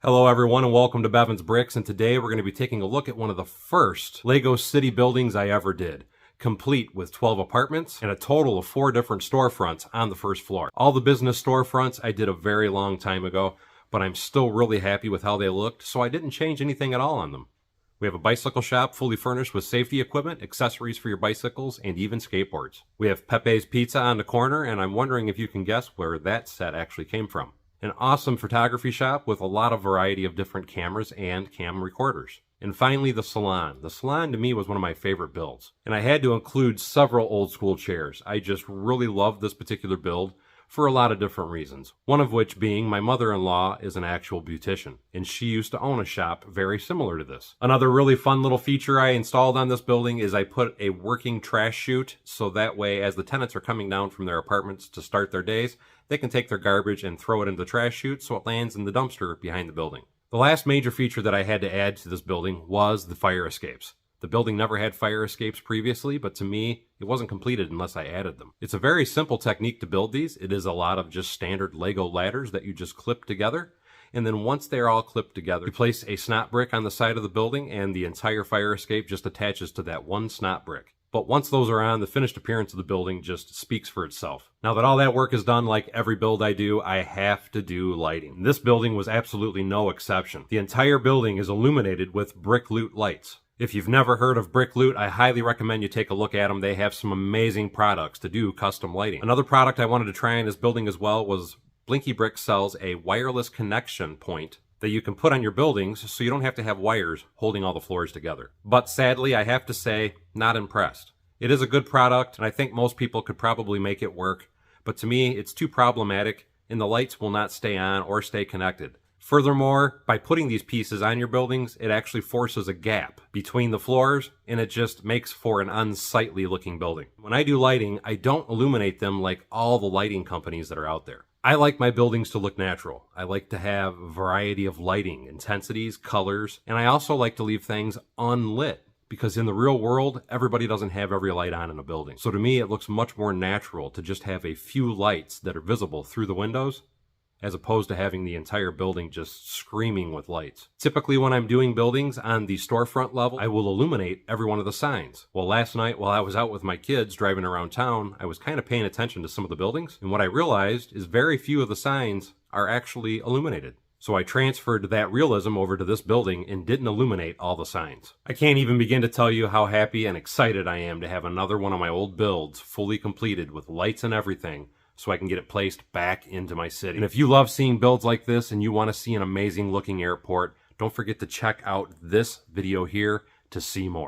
Hello everyone and welcome to Bevins Bricks, and today we're going to be taking a look at one of the first Lego city buildings I ever did, complete with 12 apartments and a total of 4 different storefronts on the first floor. All the business storefronts I did a very long time ago, but I'm still really happy with how they looked, so I didn't change anything at all on them. We have a bicycle shop fully furnished with safety equipment, accessories for your bicycles, and even skateboards. We have Pepe's Pizza on the corner, and I'm wondering if you can guess where that set actually came from. An awesome photography shop with a lot of variety of different cameras and cam recorders. And finally, the salon. The salon to me was one of my favorite builds. And I had to include several old school chairs. I just really loved this particular build for a lot of different reasons. One of which being my mother-in-law is an actual beautician, and she used to own a shop very similar to this. Another really fun little feature I installed on this building is I put a working trash chute, so that way as the tenants are coming down from their apartments to start their days, they can take their garbage and throw it into the trash chute so it lands in the dumpster behind the building. The last major feature that I had to add to this building was the fire escapes. The building never had fire escapes previously, but to me, it wasn't completed unless I added them. It's a very simple technique to build these. It is a lot of just standard Lego ladders that you just clip together. And then once they're all clipped together, you place a snot brick on the side of the building and the entire fire escape just attaches to that one snot brick. But once those are on, the finished appearance of the building just speaks for itself. Now that all that work is done, like every build I do, I have to do lighting. This building was absolutely no exception. The entire building is illuminated with brick loot lights. If you've never heard of Brick Loot, I highly recommend you take a look at them. They have some amazing products to do custom lighting. Another product I wanted to try in this building as well was Blinky Brick sells a wireless connection point that you can put on your buildings so you don't have to have wires holding all the floors together. But sadly, I have to say, not impressed. It is a good product, and I think most people could probably make it work, but to me, it's too problematic, and the lights will not stay on or stay connected. Furthermore, by putting these pieces on your buildings, it actually forces a gap between the floors, and it just makes for an unsightly looking building. When I do lighting, I don't illuminate them like all the lighting companies that are out there. I like my buildings to look natural. I like to have a variety of lighting, intensities, colors, and I also like to leave things unlit. Because in the real world, everybody doesn't have every light on in a building. So to me, it looks much more natural to just have a few lights that are visible through the windows, as opposed to having the entire building just screaming with lights. Typically when I'm doing buildings on the storefront level, I will illuminate every one of the signs. Well, last night while I was out with my kids driving around town, I was kind of paying attention to some of the buildings, and what I realized is very few of the signs are actually illuminated. So I transferred that realism over to this building and didn't illuminate all the signs. I can't even begin to tell you how happy and excited I am to have another one of my old builds fully completed with lights and everything, so I can get it placed back into my city. And if you love seeing builds like this and you want to see an amazing looking airport, don't forget to check out this video here to see more.